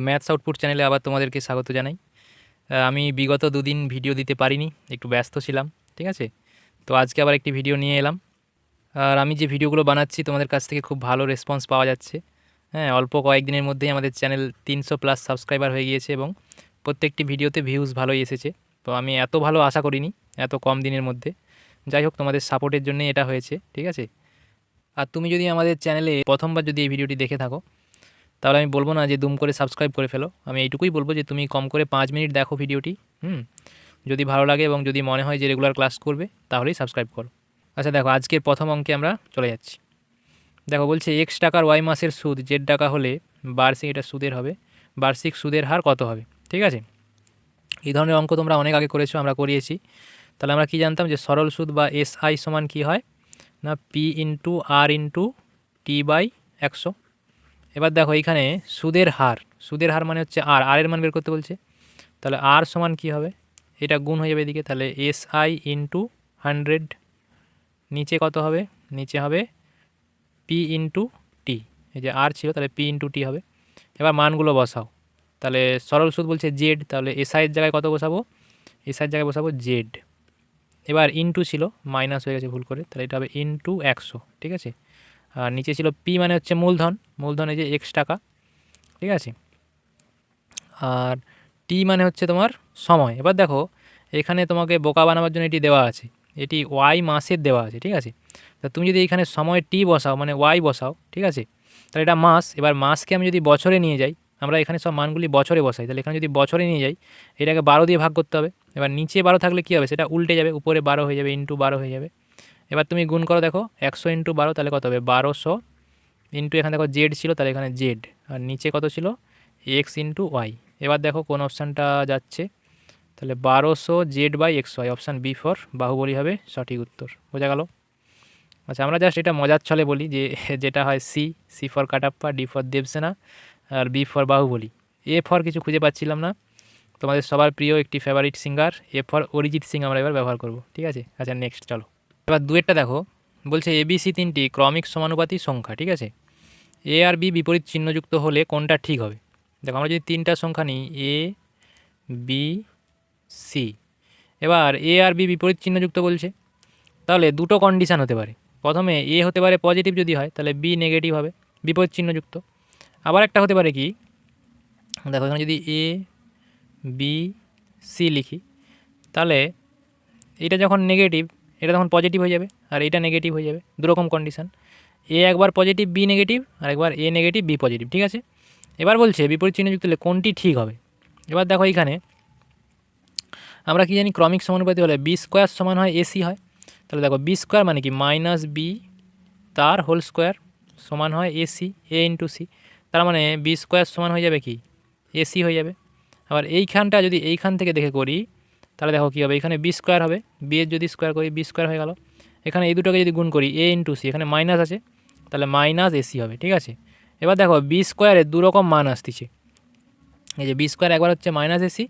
Maths output চ্যানেলে আবার তোমাদেরকে স্বাগত জানাই। আমি বিগত দুদিন ভিডিও দিতে পারিনি, একটু ব্যস্ত ছিলাম। ঠিক আছে, তো আজকে আবার একটি ভিডিও নিয়ে এলাম। আর আমি যে ভিডিওগুলো বানাচ্ছি তোমাদের কাছ থেকে খুব ভালো রেসপন্স পাওয়া যাচ্ছে। হ্যাঁ, অল্প কয়েকদিনের মধ্যেই আমাদের চ্যানেল 300+ সাবস্ক্রাইবার হয়ে গিয়েছে এবং প্রত্যেকটি ভিডিওতে ভিউজ ভালোই এসেছে। তো আমি এত ভালো আশা করিনি এত কম দিনের মধ্যে। যাই হোক, তোমাদের সাপোর্টের জন্যই এটা হয়েছে। ঠিক আছে, আর তুমি যদি আমাদের চ্যানেলে প্রথমবার যদি এই ভিডিওটি দেখে থাকো, তাহলে আমি বলবো না যে দুম করে সাবস্ক্রাইব করে ফেলো। আমি এইটুকুই বলবো যে তুমি কম করে 5 মিনিট দেখো ভিডিওটি। যদি ভালো লাগে এবং যদি মনে হয় যে রেগুলার ক্লাস করবে, তাহলেই সাবস্ক্রাইব করো। আচ্ছা দেখো, আজকের প্রথম অঙ্কে আমরা চলে যাচ্ছি। দেখো বলছে এক্স টাকার ওয়াই মাসের সুদ জেড টাকা হলে বার্ষিক, এটা সুদের হবে, বার্ষিক সুদের হার কত হবে। ঠিক আছে, এই ধরনের অঙ্ক তোমরা অনেক আগে করেছো, আমরা করিয়েছি। তাহলে আমরা কি জানতাম যে সরল সুদ বা SI সমান কী হয় না, P into R into T by 100। এবার দেখো এইখানে সুদের হার, সুদের হার মানে হচ্ছে আর, আর এর মান বের করতে বলছে। তাহলে আর সমান কী হবে, এটা গুণ হয়ে যাবে এদিকে, তাহলে SI ইন্টু 100, নিচে কত হবে, নিচে হবে পি ইন্টু টি। এই যে আর ছিল, তাহলে পি ইন্টু টি হবে। এবার মানগুলো বসাও। তাহলে সরল সুদ বলছে জেড, তাহলে এসআইয়ের জায়গায় কত বসাবো, এসআইয়ের জায়গায় বসাবো জেড। এবার ইন্টু ছিল, মাইনাস হয়ে গেছে ভুল করে, তাহলে এটা হবে ইন্টু 100। ঠিক আছে, আর নিচে ছিল পি মানে হচ্ছে মূলধন, মূলধন এই যে এক্স টাকা। ঠিক আছে, আর টি মানে হচ্ছে তোমার সময়। এবার দেখো এখানে তোমাকে বোকা বানাবার জন্য এটি দেওয়া আছে, এটি ওয়াই মাসের দেওয়া আছে। ঠিক আছে, তা তুমি যদি এখানে সময় টি বসাও মানে ওয়াই বসাও, ঠিক আছে, তাহলে এটা মাস। এবার মাসকে আমি যদি বছরে নিয়ে যাই, আমরা এখানে সব মানগুলি বছরে বসাই, তাহলে এখানে যদি বছরে নিয়ে যাই, এটাকে 12 দিয়ে ভাগ করতে হবে। এবার নিচে 12 থাকলে কী হবে, সেটা উল্টে যাবে, উপরে 12 হয়ে যাবে, ইন্টু 12 হয়ে যাবে। এবার তুমি গুণ করো, দেখো 100 ইন্টু 12 তাহলে কত হবে, 1200 ইন্টু এখানে দেখো জেড ছিল, তাহলে এখানে জেড, আর নিচে কত ছিল, এক্স ইন্টু ওয়াই। এবার দেখো কোন অপশানটা যাচ্ছে, তাহলে 1200 Z by X Y, option B for Baahubali হবে সঠিক উত্তর। বোঝা গেল? আচ্ছা, আমরা জাস্ট এটা মজার ছলে বলি যে যেটা হয় C, C for Kattappa, D for Devasena, আর B for Baahubali. A for কিছু খুঁজে পাচ্ছিলাম না। তোমাদের সবার প্রিয় একটি favourite singer A for Arijit Singh আমরা এবার ব্যবহার করব। ঠিক আছে, আচ্ছা নেক্সট চলো। এবার দুয়েরটা দেখো, বলছে এবিসি তিনটি ক্রমিক সমানুপাতি সংখ্যা। ঠিক আছে, এ আর বি বিপরীত চিহ্নযুক্ত হলে কোনটা ঠিক হবে। দেখো আমরা যদি তিনটা সংখ্যা নিই, এ বি সি, এবার এ আর বি বিপরীত চিহ্নযুক্ত বলছে, তাহলে দুটো কন্ডিশান হতে পারে। প্রথমে এ হতে পারে পজিটিভ, যদি হয় তাহলে বি নেগেটিভ হবে বিপরীত চিহ্নযুক্ত। আবার একটা হতে পারে কি, দেখো এখানে যদি এ বি সি লিখি, তাহলে এটা যখন নেগেটিভ, এটা তখন পজিটিভ হয়ে যাবে, আর এটা নেগেটিভ হয়ে যাবে। দুরকম কন্ডিশান, এ একবার পজিটিভ বি নেগেটিভ, আর একবার এ নেগেটিভ বি পজিটিভ। ঠিক আছে, এবার বলছে বিপরীত চিহ্নযুক্ত হলে কোনটি ঠিক হবে। এবার দেখো এইখানে আমরা কি জানি, ক্রমিক সমানুপাতি হলে বি স্কোয়ার সমান হয় এসি হয়। তাহলে দেখো বি স্কোয়ার মানে কি, মাইনাস বি তার হোল স্কোয়ার সমান হয় এসি, এ ইন্টু সি। তার মানে বি স্কোয়ার সমান হয়ে যাবে কি, এসি হয়ে যাবে। আবার এইখানটা যদি এইখান থেকে দেখে করি, তাহলে দেখো কী হবে, এখানে বি স্কোয়ার হবে, বি এর যদি স্কোয়ার করি বি স্কোয়ার হয়ে গেল। এখানে এই দুটোকে যদি গুণ করি, এ ইন্টু সি, এখানে মাইনাস আছে, তাহলে মাইনাস এসি হবে। ঠিক আছে, এবার দেখো বি স্কোয়ারের দুরকম মান আসতেছে। এই যে বি স্কোয়ার একবার হচ্ছে মাইনাস এসি,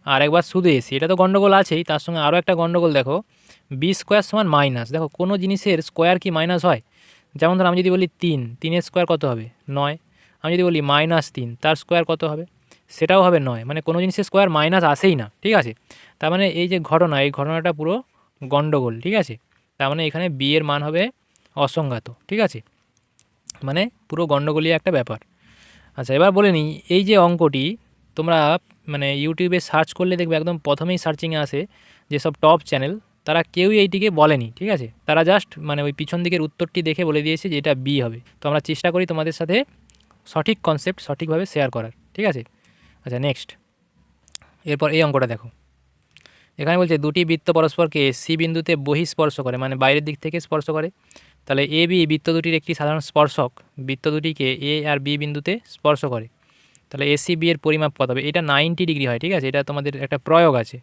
আর একবার শুধু এসি। এটা তো গন্ডগোল আছেই, তার সঙ্গে আরও একটা গন্ডগোল দেখো, বি স্কোয়ার সমান মাইনাস। দেখো কোনো জিনিসের স্কোয়ার কি মাইনাস হয়? যেমন ধর আমি যদি বলি 3, 3-এর স্কোয়ার কত হবে, 9। আমি যদি বলি -3, তার স্কোয়ার কত হবে, সেটাও হবে 9। মানে কোনো জিনিসের স্কোয়ার মাইনাস আসেই না। ঠিক আছে, তার মানে এই যে ঘটনা, এই ঘটনাটা পুরো গন্ডগোল। ঠিক আছে, তার মানে এখানে বি এর মান হবে অসংজ্ঞাত। ঠিক আছে, মানে পুরো গন্ডগোলীয় একটা ব্যাপার। আচ্ছা, এবার বলে নিই, এই যে অঙ্কটি তোমরা মানে ইউটিউবে সার্চ করলে দেখবে একদম প্রথমেই সার্চিংয়ে আসে যেসব টপ চ্যানেল, তারা কেউই এইটিকে বলেনি। ঠিক আছে, তারা জাস্ট মানে ওই পিছন দিকের উত্তরটি দেখে বলে দিয়েছে যে এটা বি হবে। তো আমরা চেষ্টা করি তোমাদের সাথে সঠিক কনসেপ্ট সঠিকভাবে শেয়ার করার। ঠিক আছে, আচ্ছা নেক্সট, এরপর এই অঙ্কটা দেখো। এখানে বলছে দুটি বৃত্ত পরস্পরকে সি বিন্দুতে বহিঃস্পর্শ করে, মানে বাইরের দিক থেকে স্পর্শ করে। তাহলে এ বি বৃত্ত দুটির একটি সাধারণ স্পর্শক, বৃত্ত দুটিকে এ আর বি বিন্দুতে স্পর্শ করে। তাহলে এসি বি এর পরিমাপ কত হবে, এটা 90 ডিগ্রি হয়। ঠিক আছে, এটা তোমাদের একটা প্রয়োগ আছে।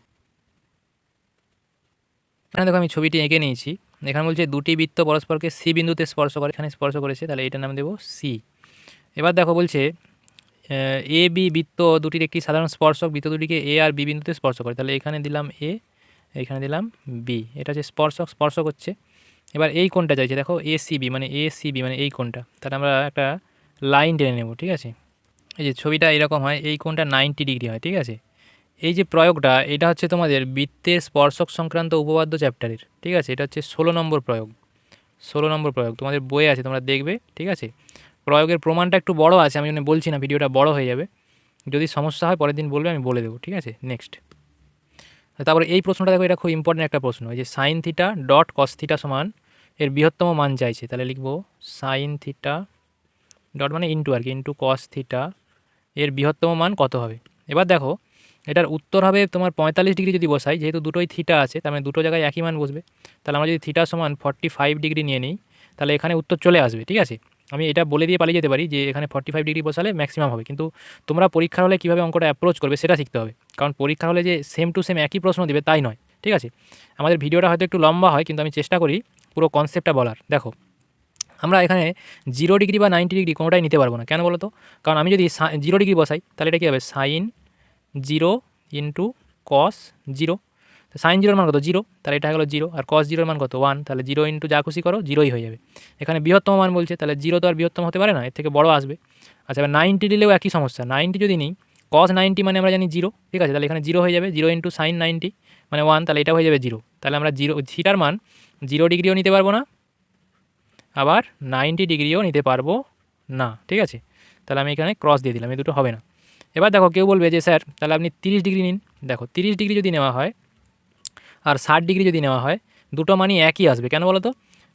এখানে দেখো আমি ছবিটি এঁকে নিয়েছি। এখানে বলছে দুটি বৃত্ত পরস্পরকে সি বিন্দুতে স্পর্শ করে, এখানে স্পর্শ করেছে, তাহলে এটার নাম দেবো সি। এবার দেখো বলছে এ বি বৃত্ত দুটির একটি সাধারণ স্পর্শক, বৃত্ত দুটিকে এ আর বি বিন্দুতে স্পর্শ করে। তাহলে এখানে দিলাম এ, এখানে দিলাম বি, এটা হচ্ছে স্পর্শক, স্পর্শ করছে। এবার এই কোণটা চাইছে, দেখো এ সি বি মানে এই কোণটা, তাহলে আমরা একটা লাইন টেনে নেব। ঠিক আছে, এই যে ছবিটা এরকম হয়, এই কোণটা 90 ডিগ্রি হয়, ঠিক আছে। এই যে প্রয়োগটা, এটা হচ্ছে তোমাদের বৃত্তের স্পর্শক সংক্রান্ত উপপাদ্য চ্যাপ্টারের, ঠিক আছে। এটা হচ্ছে 16 নম্বর প্রয়োগ, 16 নম্বর প্রয়োগ তোমাদের বইয়ে আছে, তোমরা দেখবে, ঠিক আছে। প্রয়োগের প্রমাণটা একটু বড় আছে, আমি জন্য বলছি না, ভিডিওটা বড় হয়ে যাবে। যদি সমস্যা হয় পরের দিন বলবে, আমি বলে দেবো, ঠিক আছে। নেক্সট, তারপরে এই প্রশ্নটা দেখো, এটা খুব ইম্পর্টেন্ট একটা প্রশ্ন। এই যে sine theta dot cos theta সমান এর বৃহত্তম মান চাইছে, তাহলে লিখবো সাইন থিটা ডট মানে ইন্টু আর কি, ইন্টু কস থিটা এর বৃহত্তম মান কত হবে। এবার দেখো এটার উত্তর হবে তোমার 45 ডিগ্রি যদি বসাই, যেহেতু দুটোই থিটা আছে, তার মানে দুটো জায়গায় একই মান বসবে। তাহলে আমরা যদি থিটা সমান 45 ডিগ্রি নিয়ে নিই, তাহলে এখানে উত্তর চলে আসবে, ঠিক আছে। আমি এটা বলে দিয়ে পালিয়ে যেতে পারি যে এখানে 45 ডিগ্রি বসালে ম্যাক্সিমাম হবে, কিন্তু তোমরা পরীক্ষার হলে কীভাবে অঙ্কটা অ্যাপ্রোচ করবে সেটা শিখতে হবে। কারণ পরীক্ষার হলে যে সেম টু সেম একই প্রশ্ন দেবে তাই নয়, ঠিক আছে। আমাদের ভিডিওটা হয়তো একটু লম্বা হয়, কিন্তু আমি চেষ্টা করি পুরো কনসেপ্টটা বলার। দেখো আমরা এখানে 0 ডিগ্রি বা 90 ডিগ্রি কোনোটাই নিতে পারবো না, কেন বলো তো? কারণ আমি যদি 0 ডিগ্রি বসাই, তাহলে এটা কী হবে, সাইন 0 ইন্টু কস 0। তো সাইন 0-র মান কত, 0, তাহলে এটা হয়ে গেলো 0। আর কস 0-র মান কত, 1, তাহলে 0 ইন্টু যা খুশি করো 0ই হয়ে যাবে। এখানে বৃহত্তম মান বলছে, তাহলে 0 তো আর বৃহত্তম হতে পারে না, এর থেকে বড় আসবে। আচ্ছা, এবার 90 নিলেও একই সমস্যা। 90 যদি নিই, কস 90 মানে আমরা জানি 0, ঠিক আছে। তাহলে এখানে 0 হয়ে যাবে, 0 ইন্টু সাইন 90 মানে 1, তাহলে এটা হয়ে যাবে 0। তাহলে আমরা 0 থিটার মান 0 ডিগ্রিও নিতে পারবো না, আবার 90 ডিগ্রিও নিতে পারবো না, ঠিক আছে। তাহলে আমি এখানে ক্রস দিয়ে দিলাম, এই দুটো হবে না। এবার দেখো কেউ বলবে যে স্যার তাহলে আপনি 30 ডিগ্রি নিন। দেখো 30 ডিগ্রি যদি নেওয়া হয় আর 60 ডিগ্রি যদি নেওয়া হয়, দুটো মানই একই আসবে, কেন বলো তো?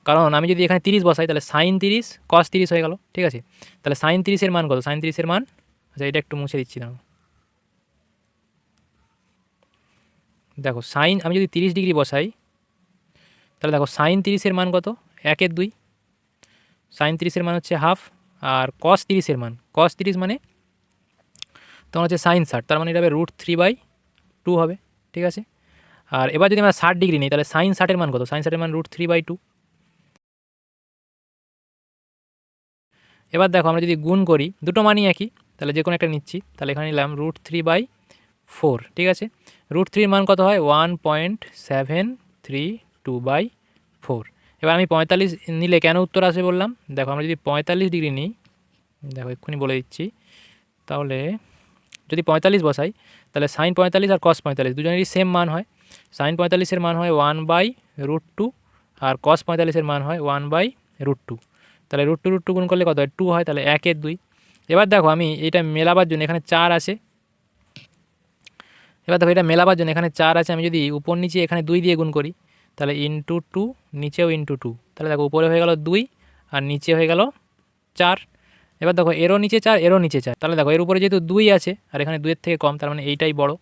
কারণ আমি যদি এখানে 30 বসাই, তাহলে সাইন 30 কস 30 হয়ে গেল, ঠিক আছে। তাহলে সাইন 30-এর মান কত, সাইন 30-এর মান, আচ্ছা এটা একটু মুছে দিচ্ছি না। দেখো সাইন আমি যদি 30 ডিগ্রি বসাই, তাহলে দেখো সাইন 30-এর মান কত, 1/2। সাইন 30-এর মান হচ্ছে হাফ। আর কস 30-এর মান, কস 30 মানে তোমার হচ্ছে সাইন 60, তার মানে এটা হবে √3/2 হবে, ঠিক আছে। আর এবার যদি আমরা 60 ডিগ্রি নিই, তাহলে সাইন 60-এর মান কত, সাইন 60-এর মান √3/2। এবার দেখো আমরা যদি গুণ করি, দুটো মানই একই, তাহলে যে কোনো একটা নিচ্ছি, তাহলে এখানে নিলাম √3/4, ঠিক আছে। √3-এর মান কত হয়, 1.732/4। এবার আমি 45 নিলে কেন উত্তর আসবে বললাম, দেখো আমরা যদি 45 ডিগ্রি নিই, দেখো এক্ষুনি বলে দিচ্ছি, তাহলে যদি 45 বসাই, তাহলে সাইন 45 আর কস 45 দুজনেরই সেম মান হয়। সাইন 45-এর মান হয় 1/√2, আর কস 45-এর মান হয় 1/√2। তাহলে √2 গুণ করলে কত হয়, 2 হয়, তাহলে 1/2। এবার দেখো আমি এটা মেলাবার জন্য, এখানে 4 আছে, এবার দেখো এটা মেলাবার জন্য এখানে 4 আছে, আমি যদি উপর নিচে এখানে 2 দিয়ে গুণ করি, তাহলে ইন্টু 2, নিচেও ইন্টু 2, তাহলে দেখো উপরে হয়ে গেল 2 আর নিচে হয়ে গেল 4। এবার দেখো এরও নিচে 4, এরও নিচে 4, তাহলে দেখো এর উপরে যেহেতু 2 আছে আর এখানে 2-এর থেকে কম, তার মানে এইটাই বড়।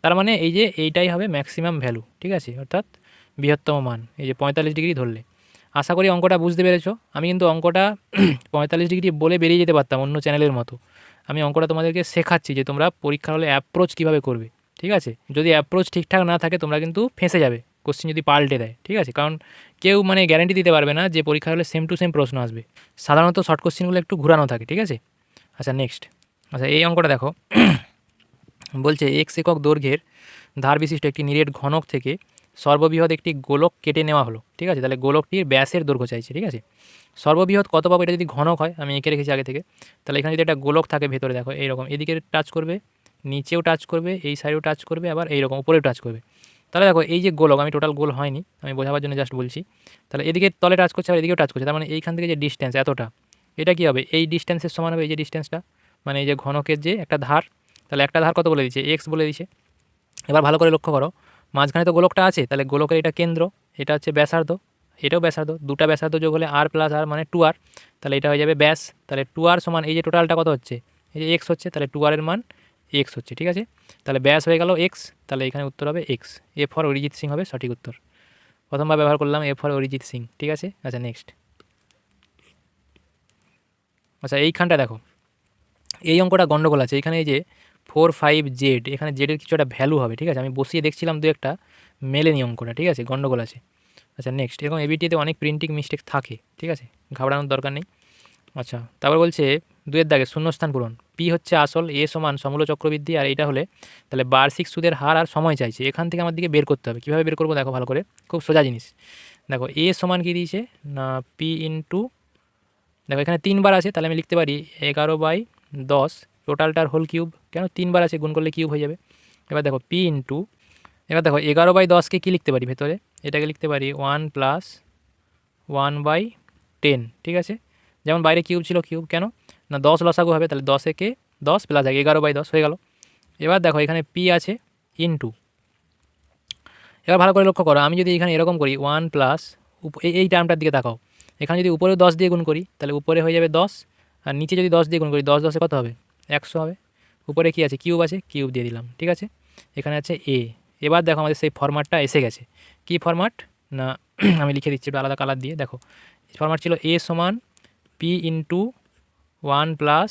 তার মানে এই যে এইটাই হবে ম্যাক্সিমাম ভ্যালু, ঠিক আছে, অর্থাৎ বৃহত্তম মান, এই যে 45 ডিগ্রি ধরলে। আশা করি অঙ্কটা বুঝতে পেরেছো। আমি কিন্তু অঙ্কটা 45 ডিগ্রি বলে বেরিয়ে যেতে পারতাম অন্য চ্যানেলের মতো। আমি অঙ্কটা তোমাদেরকে শেখাচ্ছি যে তোমরা পরীক্ষার হলে অ্যাপ্রোচ কীভাবে করবে, ঠিক আছে। যদি অ্যাপ্রোচ ঠিকঠাক না থাকে তোমরা কিন্তু ফেঁসে যাবে, কোশ্চেন যদি পাল্টে দেয়, ঠিক আছে। কারণ কেউ মানে গ্যারান্টি দিতে পারবে না যে পরীক্ষার হলে সেম টু সেম প্রশ্ন আসবে। সাধারণত শর্ট কোশ্চেনগুলো একটু ঘুরানো থাকে, ঠিক আছে। আচ্ছা নেক্সট, আচ্ছা এই অঙ্কটা দেখো, বলছে এক্স একক দৈর্ঘ্যের ধার বিশিষ্ট একটি নিরেট ঘনক থেকে সর্ববৃহৎ একটি গোলক কেটে নেওয়া হলো, ঠিক আছে। তাহলে গোলকটির ব্যাসের দৈর্ঘ্য চাইছে, ঠিক আছে। সর্ববৃহৎ কত পাবো, এটা যদি ঘনক হয়, আমি এঁকে রেখেছি আগে থেকে, তাহলে এখানে যদি একটা গোলক থাকে ভেতরে, দেখো এইরকম, এদিকে টাচ করবে, নিচেও টাচ করবে, এই সাইডেও টাচ করবে, আবার এইরকম উপরেও টাচ করবে। তাহলে দেখো এই যে গোলক, আমি টোটাল গোল হয়নি, আমি বোঝাবার জন্য জাস্ট বলছি। তাহলে এদিকে তলে টাচ করছে আর এদিকেও টাচ করছে, তার মানে এইখান থেকে যে ডিস্টেন্স এতটা, এটা কী হবে, এই ডিস্টেন্সের সমান হবে এই যে ডিস্টেন্সটা, মানে এই যে ঘনকের যে একটা ধার। তাহলে একটা ধার কত বলে দিচ্ছে, এক্স বলে দিচ্ছে। এবার ভালো করে লক্ষ্য করো, মাঝখানে তো গোলকটা আছে, তাহলে গোলকের এটা কেন্দ্র, এটা হচ্ছে ব্যাসার্ধ, এটাও ব্যাসার্ধ, দুটা ব্যাসার্ধ যোগ হলে আর প্লাস আর মানে 2r, তাহলে এটা হয়ে যাবে ব্যাস। তাহলে 2r সমান এই যে টোটালটা কত হচ্ছে, এই যে এক্স হচ্ছে, তাহলে 2r-এর মান এক্স হচ্ছে, ঠিক আছে। তাহলে ব্যাস হয়ে গেল এক্স, তাহলে এখানে উত্তর হবে x. A for Arijit Singh হবে সঠিক উত্তর। প্রথমবার ব্যবহার করলাম এ ফর অরিজিৎ সিং, ঠিক আছে। আচ্ছা নেক্সট, আচ্ছা এইখানটা দেখো, এই অঙ্কটা গন্ডগোল আছে। এখানে এই যে 4, 5 জেড, এখানে জেডের কিছু একটা ভ্যালু হবে, ঠিক আছে। আমি বসিয়ে দেখছিলাম দু একটা, মেলেনি অঙ্কটা, ঠিক আছে, গন্ডগোল আছে। আচ্ছা নেক্সট, এরকম এবিটিতে অনেক প্রিন্টিং মিস্টেক থাকে, ঠিক আছে, ঘাবড়ানোর দরকার নেই। আচ্ছা তারপর বলছে 2-এর দাগে শূন্যস্থান পূরণ, পি হচ্ছে আসল, এ সমান সমূল চক্রবৃদ্ধি, আর এইটা হলে তাহলে বার্ষিক সুদের হার আর সময় চাইছে। এখান থেকে আমার দিকে বের করতে হবে, কীভাবে বের করবো দেখো ভালো করে, খুব সোজা জিনিস। দেখো এ সমান কী দিয়েছে না, পি ইন্টু, দেখো এখানে 3 বার আছে, তাহলে আমি লিখতে পারি 11/10 টোটালটার হোল কিউব, কেন 3 বার আছে, গুণ করলে কিউব হয়ে যাবে। এবার দেখো পি ইন্টু, এবার দেখো 11/10কে কী লিখতে পারি ভেতরে, এটাকে লিখতে পারি 1 + 1/10, ঠিক আছে। যেমন বাইরে কিউব ছিল, কিউব কেন না 10 লসাগু হবে, তাহলে 10 একে 10 প্লাস 11/10 হয়ে গেল। এবার দেখো এখানে পি আছে ইন্টু, এবার ভালো করে লক্ষ্য করো, আমি যদি এখানে এরকম করি 1 প্লাস এই টার্মটার দিকে তাকাও, এখানে যদি উপরে 10 দিয়ে গুণ করি তাহলে উপরে হয়ে যাবে 10, আর নিচে যদি 10 দিয়ে গুণ করি 10 10 কত হবে, 100 হবে। উপরে কি আছে, কিউব আছে, কিউব দিয়ে দিলাম, ঠিক আছে। এখানে আছে এ। এবার দেখো আমাদের সেই ফরম্যাটটা এসে গেছে। কি ফরম্যাট না আমি লিখে দিচ্ছি একটু আলাদা কালার দিয়ে, দেখো ফরম্যাট ছিল এ সমান পি ইন্টু 1 প্লাস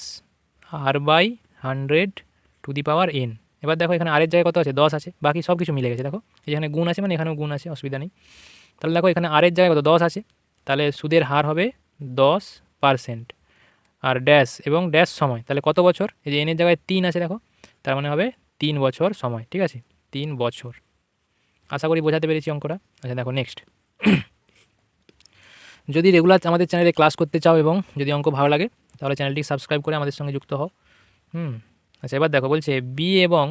r/100^n। এবার দেখো এখানে আরের জায়গায় কত আছে, 10 আছে, বাকি সব কিছু মিলে গেছে। দেখো এখানে গুণ আছে, মানে এখানেও গুণ আছে, অসুবিধা নেই। তাহলে দেখো এখানে আরের জায়গায় কত 10 আছে, তাহলে সুদের হার হবে 10%, আর ড্যাশ এবং ড্যাশ সময়, তাহলে কত বছর, এই যে এনের জায়গায় 3 আছে দেখো, তার মানে হবে 3 বছর সময়, ঠিক আছে, 3 বছর। আশা করি বোঝাতে পেরেছি অঙ্কটা। আচ্ছা দেখো নেক্সট, যদি রেগুলার আমাদের চ্যানেলে ক্লাস করতে চাও এবং যদি অঙ্ক ভালো লাগে তাহলে চ্যানেলটি সাবস্ক্রাইব করে আমাদের সঙ্গে যুক্ত হও। আচ্ছা এবার দেখো বলছে বি এবং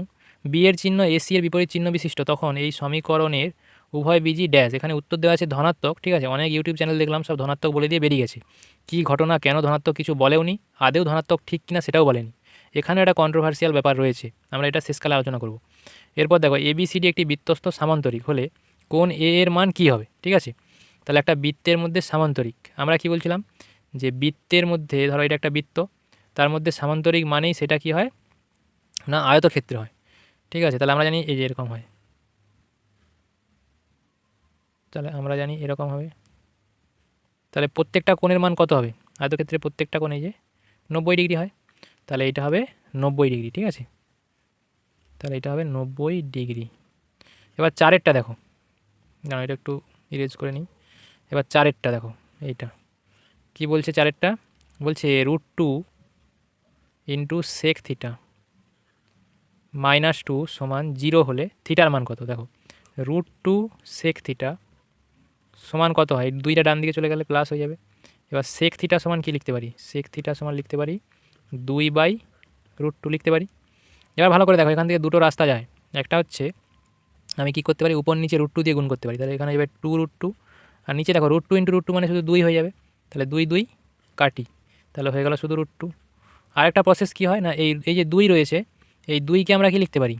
বি এর চিহ্ন এসি এর বিপরীত চিহ্ন বিশিষ্ট, তখন এই সমীকরণের উভয় বীজই ড্যাশ। এখানে উত্তর দেওয়া আছে ধনাত্মক, ঠিক আছে। অনেক ইউটিউব চ্যানেল দেখলাম সব ধনাত্মক বলে দিয়ে বেরিয়ে গেছে, কী ঘটনা, কেন ধনাত্মক কিছু বলেওনি, আদেও ধনাত্মক ঠিক কিনা সেটাও বলেনি। এখানে একটা কন্ট্রোভার্সিয়াল ব্যাপার রয়েছে, আমরা এটা শেষকালে আলোচনা করব। এরপর দেখো এবিসিডি একটি বৃত্তস্থ সামান্তরিক হলে কোন এ এর মান কী হবে, ঠিক আছে। তাহলে একটা বৃত্তের মধ্যে সামান্তরিক, আমরা কি বলছিলাম যে বৃত্তের মধ্যে ধরো এটা একটা বৃত্ত, তার মধ্যে সামান্তরিক মানেই সেটা কি হয় না আয়তক্ষেত্র হয়, ঠিক আছে। তাহলে আমরা জানি এই যে এরকম হয়, তাহলে আমরা জানি এরকম হবে। তাহলে প্রত্যেকটা কোণের মান কত হবে, আয়তক্ষেত্রে প্রত্যেকটা কোণ এই যে 90 ডিগ্রি হয়, তাহলে এটা হবে 90 ডিগ্রি, ঠিক আছে। তাহলে এটা হবে 90 ডিগ্রি। এবার চারেরটা দেখো, না এটা একটু ইরেজ করে নিই। এবার চারেরটা দেখো, এইটা কি বলছে, চারেরটা বলছে √2 ইন্টু সেক থিটা -2 সমান 0 হলে থিটার মান কত, দেখো √2 সেক থিটা সমান কত হয়, দুইটা ডান দিকে চলে গেলে প্লাস হয়ে যাবে। এবার সেক থিটা সমান কি লিখতে পারি, সেক থিটা সমান লিখতে পারি 2/√2 লিখতে পারি। এবার ভালো করে দেখো এখান থেকে দুটো রাস্তা যায়, একটা হচ্ছে আমি কি করতে পারি, উপর নিচে √2 দিয়ে গুণ করতে পারি, তাহলে এখানে যাবে 2√2, আর নিচে দেখো √2 ইন্টু √2 মানে শুধু 2 হয়ে যাবে, তাহলে 2 2 কাটি, তাহলে হয়ে গেল শুধু √2। আরেকটা প্রসেস কি হয় না, এই যে 2 রয়েছে, এই 2কে আমরা কি লিখতে পারি,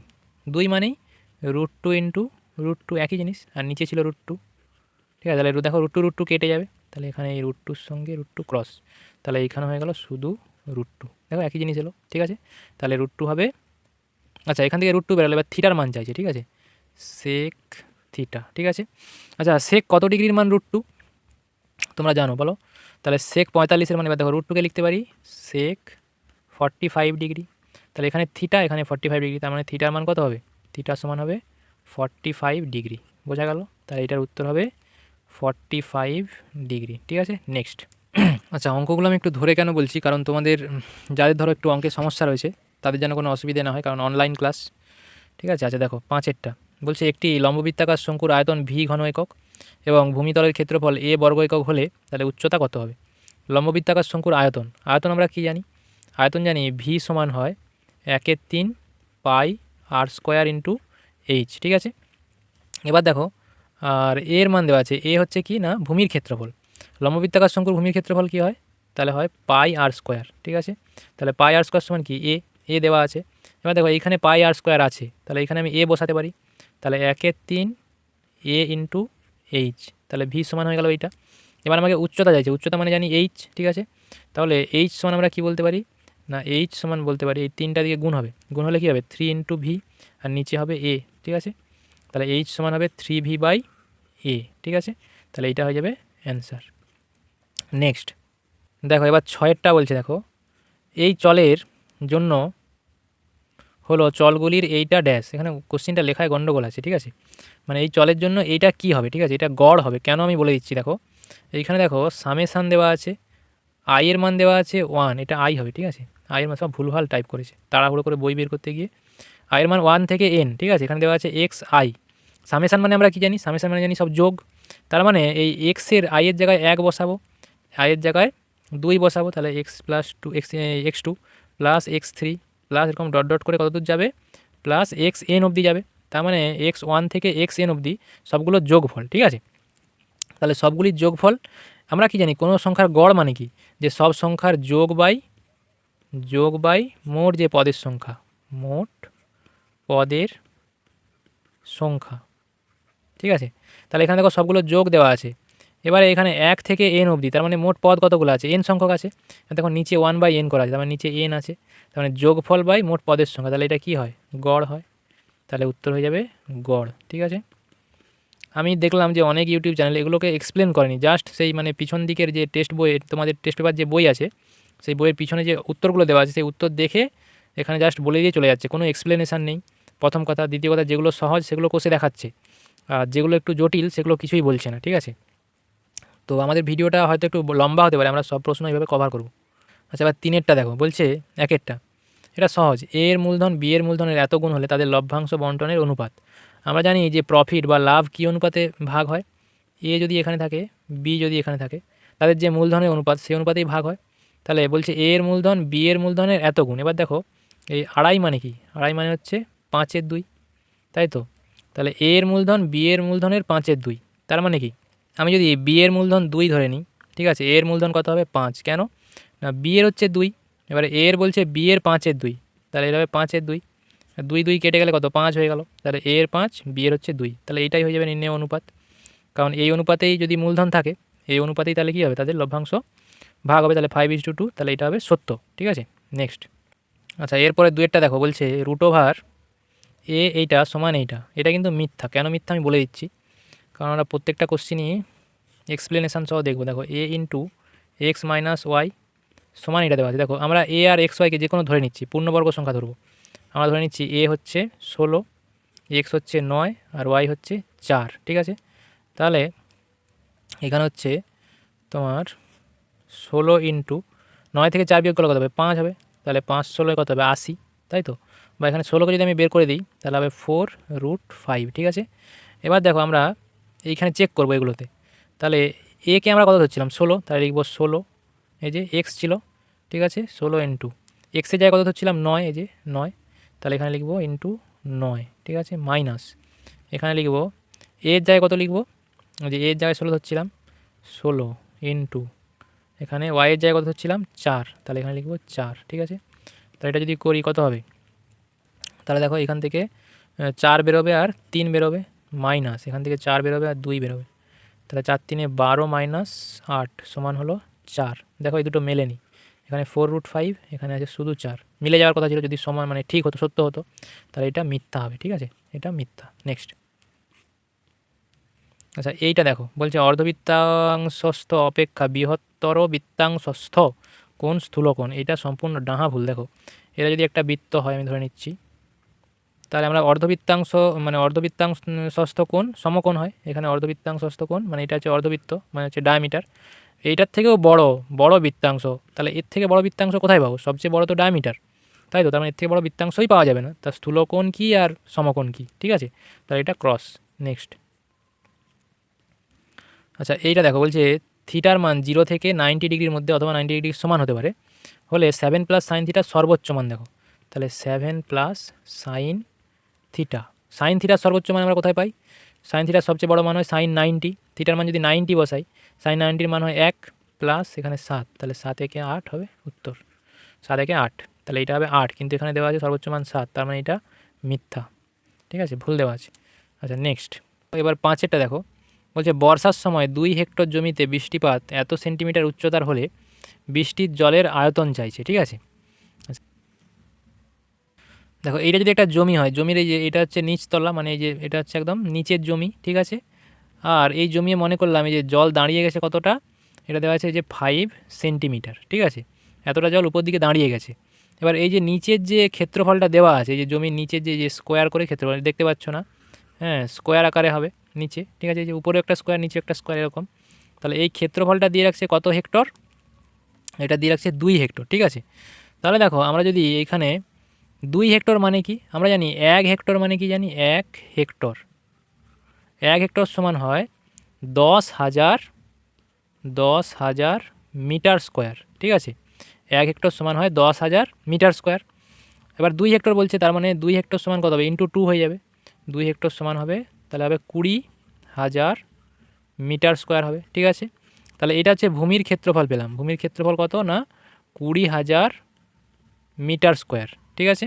2 মানেই √2 ইন্টু √2 একই জিনিস, আর নিচে ছিল √2, ঠিক আছে। তাহলে দেখো √2 কেটে যাবে, তাহলে এখানে এই √2 সঙ্গে √2 ক্রস, তাহলে এইখানে হয়ে গেল শুধু √2, দেখো একই জিনিস এলো, ঠিক আছে। তাহলে √2 হবে, আচ্ছা এখান থেকে √2 বেরোলো, এবার থিটার মান চাইছে, ঠিক আছে, সেক থিটা, ঠিক আছে। আচ্ছা সেক কত ডিগ্রির মান √2 তোমরা জানো বলো, তাহলে সেক 45-এর মান, এবার দেখো √2কে লিখতে পারি সেক 45 ডিগ্রি, তাহলে এখানে থিটা এখানে 45 ডিগ্রি, তার মানে থিটার মান কত হবে, থিটার সমান হবে 45 ডিগ্রি, বোঝা গেল। তাহলে এটার উত্তর হবে 45 ডিগ্রি, ঠিক আছে। নেক্সট, আচ্ছা অঙ্কগুলো আমি একটু ধরে কেন বলছি, কারণ তোমাদের যাদের ধরো একটু অঙ্কের সমস্যা রয়েছে তাদের যেন কোনো অসুবিধা না হয়, কারণ অনলাইন ক্লাস, ঠিক আছে। আচ্ছা দেখো 5-এরটা বলছে একটি লম্ববৃত্তাকার শঙ্কুর আয়তন ভি ঘন একক এবং ভূমিতলের ক্ষেত্রফল এ বর্গ একক হলে তাহলে উচ্চতা কত হবে। লম্ববৃত্তাকার শঙ্কুর আয়তন, আয়তন আমরা কি জানি, আয়তন জানি ভি সমান হয় 1/3 পাই r² ইন্টু এইচ, ঠিক আছে। এবার দেখো আর এর মান দেওয়া আছে, এ হচ্ছে কি না ভূমির ক্ষেত্রফল, লম্ববৃত্তাকার শঙ্কুর ভূমির ক্ষেত্রফল কি হয়, তাহলে হয় পাই r², ঠিক আছে। তাহলে পাই r² সমান কি এ দেওয়া আছে। এবার দেখো এইখানে পাই r² আছে, তাহলে এখানে আমি এ বসাতে পারি, তাহলে 1/3 এ ইন্টু এইচ, তাহলে ভি সমান হয়ে গেল এইটা। এবার আমাকে উচ্চতা চাইছে, উচ্চতা মানে জানি এইচ, ঠিক আছে। তাহলে এইচ সমান আমরা কি বলতে পারি না, এইচ সমান বলতে পারি এই 3টা দিকে গুণ হবে, গুণ হলে কী হবে 3 ইন্টু ভি, আর নিচে হবে এ, ঠিক আছে। তাহলে এইচ সমান হবে 3v/a, ঠিক আছে। তাহলে এইটা হয়ে যাবে অ্যান্সার। নেক্সট দেখো এবার 6-এরটা বলছে, দেখো এই চলের জন্য হলো চলগুলির এইটা ড্যাশ, এখানে কোশ্চিনটা লেখায় গন্ডগোল আছে, ঠিক আছে। মানে এই চলের জন্য এইটা কি হবে, ঠিক আছে, এটা গড় হবে, কেন আমি বলে দিচ্ছি। দেখো এইখানে দেখো সামেশান দেওয়া আছে, আই এর মান দেওয়া আছে 1, এটা আই হবে, ঠিক আছে। আই এর মান সব ভুলভাল টাইপ করেছে তাড়াহুড়ো করে বই বের করতে গিয়ে, আই এর মান 1 থেকে n, ঠিক আছে। এখানে দেওয়া আছে এক্স আই, সামেশান মানে আমরা কি জানি, সামেশান মানে জানি সব যোগ, তার মানে এই এক্সের আই এর জায়গায় 1 বসাবো, আই এর জায়গায় 2 বসাবো, তাহলে x+2 x2 plus x3 plus এরকম ডট ডট করে কত দূর যাবে, প্লাস এক্স এন অবধি যাবে। তার মানে x1 থেকে xn অবধি সবগুলো যোগফল, ঠিক আছে। তাহলে সবগুলির যোগফল, আমরা কি জানি কোনো সংখ্যার গড় মানে কি, যে সব সংখ্যার যোগ বাই মোট যে পদের সংখ্যা, মোট পদের সংখ্যা, ঠিক আছে। তাহলে এখানে দেখো সবগুলো যোগ দেওয়া আছে। এবারে এখানে 1 থেকে n অবধি, তার মানে মোট পদ কতগুলো আছে, n সংখ্যক আছে। দেখো নিচে 1/n করা আছে, তার মানে নিচে n আছে, তার মানে যোগফল বাই মোট পদের সংখ্যা, তাহলে এটা কি হয়, গড় হয়। তাহলে উত্তর হয়ে যাবে গড়, ঠিক আছে। আমি দেখলাম যে অনেক ইউটিউব চ্যানেল এগুলোকে এক্সপ্লেন করেনি, জাস্ট সেই মানে পিছন দিকের যে টেস্ট বই, তোমাদের টেস্ট পেপার যে বই আছে সেই বইয়ের পিছনে যে উত্তরগুলো দেওয়া আছে সেই উত্তর দেখে এখানে জাস্ট বলে দিয়ে চলে যাচ্ছে, কোনো এক্সপ্লেনেশান নেই। প্রথম কথা, দ্বিতীয় কথা, যেগুলো সহজ সেগুলো কষে দেখাচ্ছে, আর যেগুলো একটু জটিল সেগুলো কিছুই বলছে না, ঠিক আছে। তো আমাদের ভিডিওটা হয়তো একটু লম্বা হতে পারে, আমরা সব প্রশ্ন এইভাবে কভার করব। আচ্ছা, এবার 3-এরটা দেখো, বলছে 1-এরটা, এটা সহজ, এ এর মূলধন বি এর মূলধনের এত গুণ হলে তাদের লভ্যাংশ বন্টনের অনুপাত। আমরা জানি যে প্রফিট বা লাভ কী অনুপাতে ভাগ হয়, এ যদি এখানে থাকে, বি যদি এখানে থাকে, তাদের যে মূলধনের অনুপাত সেই অনুপাতেই ভাগ হয়। তাহলে বলছে এ এর মূলধন বি এর মূলধনের এত গুণ। এবার দেখো এই আড়াই মানে কি, আড়াই মানে হচ্ছে 5/2, তাই তো। তাহলে এ এর মূলধন বি এর মূলধনের 5/2, তার মানে কি, আমি যদি বি এর মূলধন 2 ধরে নিই, ঠিক আছে, এ এর মূলধন কত হবে 5, কেন না বি এর হচ্ছে 2, এবারে এ এর বলছে বি এর 5/2, তাহলে এটা হবে 5/2, 2 কেটে গেলে কত 5 হয়ে গেল, তাহলে এ এর 5 বি এর হচ্ছে 2, তাহলে এইটাই হয়ে যাবে নির্ণয় অনুপাত। কারণ এই অনুপাতেই যদি মূলধন থাকে, এই অনুপাতেই তাহলে কী হবে, তাদের লভ্যাংশ ভাগ হবে, তাহলে 5:2, তাহলে এটা হবে সত্য, ঠিক আছে। নেক্সট, আচ্ছা এরপরে 2-এরটা দেখো, বলছে রুট ওভার এ এইটা সমান এইটা, এটা কিন্তু মিথ্যা। কেন মিথ্যা আমি বলে দিচ্ছি, কারণ আমরা প্রত্যেকটা কোশ্চিনই এক্সপ্লেনেশান সহ দেখবো। দেখো এ ইন্টু এক্স মাইনাস ওয়াই সমান এটা দেওয়া আছে। দেখো আমরা এ আর এক্স ওয়াইকে যে কোনো ধরে নিচ্ছি, পূর্ণবর্গ সংখ্যা ধরবো। আমরা ধরে নিচ্ছি এ হচ্ছে 16, এক্স হচ্ছে 9 আর ওয়াই হচ্ছে 4, ঠিক আছে। তাহলে এখানে হচ্ছে তোমার 16 ইন্টু 9 থেকে 4 বিয়োগ করলে কত হবে, 5 হবে। তাহলে 5-16 কত হবে, 80, তাই তো। বা এখানে 16কে যদি আমি বের করে দিই তাহলে হবে 4√5, ঠিক আছে। এবার দেখো আমরা এইখানে চেক করবো এগুলোতে, তাহলে এ কে আমরা কত ধরছিলাম 16, তাহলে লিখবো 16, এই যে এক্স ছিল, ঠিক আছে, 16 ইন্টু এক্সের জায়গায় কত ধরছিলাম 9, এই যে 9, তাহলে এখানে লিখবো ইন্টু 9, ঠিক আছে, মাইনাস এখানে লিখবো এর জায়গায় কত লিখবো, যে এর জায়গায় 16 ধরছিলাম, 16 ইন্টু এখানে ওয়াইয়ের জায়গায় কত ধরছিলাম 4, তাহলে এখানে লিখবো 4, ঠিক আছে। তাহলে এটা যদি করি কত হবে, তাহলে দেখো এখান থেকে 4 বেরোবে আর 3 বেরোবে, মাইনাস এখান থেকে 4 বেরোবে আর 2 বেরোবে, তাহলে 4×3 = 12 মাইনাস 8 সমান হলো 4। দেখো এই দুটো মেলেনি, এখানে 4√5, এখানে আছে শুধু 4, মিলে যাওয়ার কথা ছিল, যদি সময় মানে ঠিক হতো, সত্য হতো, তাহলে এটা মিথ্যা হবে, ঠিক আছে, এটা মিথ্যা। নেক্সট, আচ্ছা এইটা দেখো, বলছে অর্ধবৃত্তাংশস্থ অপেক্ষা বৃহত্তর বৃত্তাংশস্থ কোণ স্থূলকোণ, এটা সম্পূর্ণ ডাহা ভুল। দেখো এটা যদি একটা বৃত্ত হয়, আমি ধরে নিচ্ছি, তাহলে আমরা অর্ধবৃত্তাংশস্থ কোণ সমকোণ হয়, এখানে অর্ধবৃত্তাংশস্থ কোণ মানে এটা হচ্ছে অর্ধবৃত্ত, মানে হচ্ছে ডায়ামিটার। এইটার থেকেও বড় বৃত্তাংশ, তাহলে এর থেকে বড় বৃত্তাংশ কোথায় পাবো, সবচেয়ে বড় তো ডায়ামিটার, তাই তো। তার মানে এর থেকে বড় বৃত্তাংশই পাওয়া যাবে না, তার স্থূলকোণ কী আর সমকোণ কী, ঠিক আছে, তাহলে এটা ক্রস। নেক্সট, আচ্ছা এইটা দেখো, বলছে থিটার মান 0 থেকে 90 ডিগ্রির মধ্যে অথবা 90 ডিগ্রির সমান হতে পারে হলে 7 + sin থিটার সর্বোচ্চ মান দেখো। তাহলে 7 + sin থিটা, সাইন থিটার সর্বোচ্চ মান আমরা কোথায় পাই, সাইন থিটার সবচেয়ে বড় মান হয় sin 90, থিটার মান যদি 90 বসাই, sin 90-র মান হয় 1 প্লাস এখানে 7, তাহলে 7 × 8 হবে উত্তর, 7 × 8, তাহলে এটা হবে 8, কিন্তু এখানে দেওয়া আছে সর্বোচ্চ মান 7, তার মানে এটা মিথ্যা, ঠিক আছে, ভুল দেওয়া আছে। আচ্ছা নেক্সট, এবার 5-এরটা দেখো, বলছে বর্ষার সময় 2 হেক্টর জমিতে বৃষ্টিপাত এত সেন্টিমিটার উচ্চতার হলে বৃষ্টির জলের আয়তন চাইছে, ঠিক আছে। দেখো এইটা যদি একটা জমি হয়, জমির এই যে এটা হচ্ছে নিচতলা, মানে এই যে এটা হচ্ছে একদম নিচের জমি, ঠিক আছে। আর এই জমি মনে করলাম এই যে জল দাঁড়িয়ে গেছে কতটা, এটা দেওয়া আছে যে 5 সেন্টিমিটার, ঠিক আছে, এতটা জল উপর দিকে দাঁড়িয়ে গেছে। এবার এই যে নিচের যে ক্ষেত্রফলটা দেওয়া আছে, এই যে জমির নিচের যে স্কোয়ার করে ক্ষেত্রফল দেখতে পাচ্ছ না, হ্যাঁ স্কোয়ার আকারে হবে নিচে, ঠিক আছে, এই যে উপরে একটা স্কোয়ার নিচে একটা স্কোয়ার এরকম। তাহলে এই ক্ষেত্রফলটা দিয়ে রাখছে কত হেক্টর, এটা দিয়ে রাখছে 2 হেক্টর, ঠিক আছে। তাহলে দেখো আমরা যদি এখানে 2 হেক্টর মানে কি, আমরা জানি 1 হেক্টর মানে কি, জানি 1 হেক্টর, 1 হেক্টর সমান হয় 10,000 মিটার স্কোয়ার, ঠিক আছে, 1 হেক্টর সমান হয় 10,000 মিটার স্কোয়ার। এবার 2 হেক্টর বলছে, তার মানে 2 হেক্টর সমান কত হবে, ইন্টু 2 হয়ে যাবে। 2 হেক্টর সমান হবে, তাহলে হবে 20,000 মিটার স্কোয়ার হবে, ঠিক আছে। তাহলে এটা হচ্ছে ভূমির ক্ষেত্রফল পেলাম। ভূমির ক্ষেত্রফল কত না 20,000 মিটার স্কোয়ার, ঠিক আছে।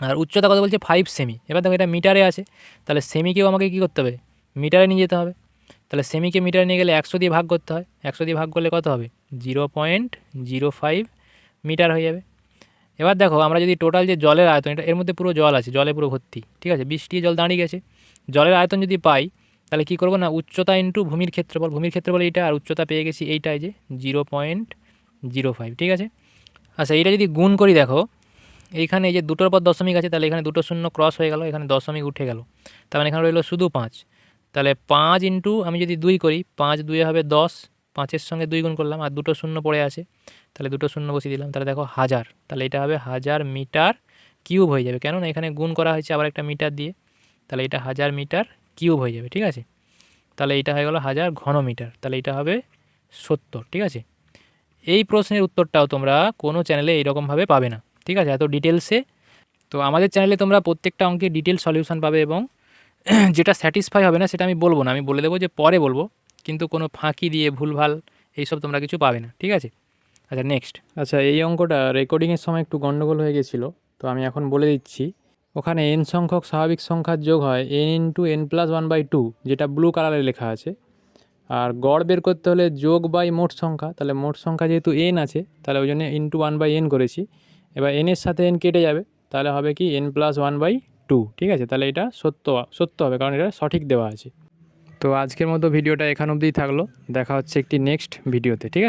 আর উচ্চতা কত বলছে 5 সেমি। এবার দেখো এটা মিটারে আছে, তাহলে সেমিকেও আমাকে কী করতে হবে, মিটারে নিয়ে যেতে হবে। তাহলে সেমিকে মিটারে নিয়ে গেলে 100 দিয়ে ভাগ করতে হয়। 100 দিয়ে ভাগ করলে কত হবে, 0.05 মিটার হয়ে যাবে। এবার দেখো আমরা যদি টোটাল যে জলের আয়তন, এটা এর মধ্যে পুরো জল আছে, জলে পুরো ভর্তি, ঠিক আছে, বৃষ্টি জল দাঁড়িয়ে গেছে। জলের আয়তন যদি পাই তাহলে কী করবো না, উচ্চতা ইন্টু ভূমির ক্ষেত্রফল। ভূমির ক্ষেত্রফল এইটা, আর উচ্চতা পেয়ে গেছি এইটাই যে 0.05, ঠিক আছে। আচ্ছা এটা যদি গুণ করি, দেখো এইখানে এই যে দুটোর পর দশমিক আছে, তাহলে এখানে দুটো শূন্য ক্রস হয়ে গেল, এখানে দশমিক উঠে গেল, তার মানে এখানে রইলো শুধু 5। তাহলে 5 ইন্টু আমি যদি 2 করি, 5 2 হবে 10, 5-এর সঙ্গে 2 গুণ করলাম, আর দুটো শূন্য পড়ে আছে, তাহলে দুটো শূন্য বসিয়ে দিলাম। তাহলে দেখো 1000, তাহলে এটা হবে 1000 মিটার কিউব হয়ে যাবে, কেননা এখানে গুণ করা হয়েছে আবার একটা মিটার দিয়ে, তাহলে এটা 1000 মিটার কিউব হয়ে যাবে, ঠিক আছে। তাহলে এটা হয়ে গেল 1000 ঘন মিটার, তাহলে এটা হবে 70, ঠিক আছে। এই প্রশ্নের উত্তরটাও তোমরা কোনো চ্যানেলে এইরকমভাবে পাবে না, ঠিক আছে, এত ডিটেলসে। তো আমাদের চ্যানেলে তোমরা প্রত্যেকটা অঙ্কের ডিটেল সলিউশন পাবে, এবং যেটা স্যাটিসফাই হবে না সেটা আমি বলবো না, আমি বলে দেবো যে পরে বলবো, কিন্তু কোনো ফাঁকি দিয়ে ভুলভাল এইসব তোমরা কিছু পাবে না, ঠিক আছে। আচ্ছা নেক্সট। আচ্ছা এই অঙ্কটা রেকর্ডিংয়ের সময় একটু গন্ডগোল হয়ে গেছিলো, তো আমি এখন বলে দিচ্ছি। ওখানে n সংখ্যক স্বাভাবিক সংখ্যার যোগ হয় n ইন্টু n+1/2, যেটা ব্লু কালারে লেখা আছে। আর গড় বের করতে হলে যোগ বাই মোট সংখ্যা, তাহলে মোট সংখ্যা যেহেতু n আছে তাহলে ওই জন্য ইন্টু 1/n করেছি। এবার n-এর সাথে n কেটে যাবে, তাহলে হবে কি n+1/2, ঠিক আছে। তাহলে এটা সত্য হবে, কারণ এটা সঠিক দেওয়া আছে। তো আজকের মতো ভিডিওটা এখান অবধিই থাকলো, দেখা হচ্ছে একটি নেক্সট ভিডিওতে, ঠিক আছে।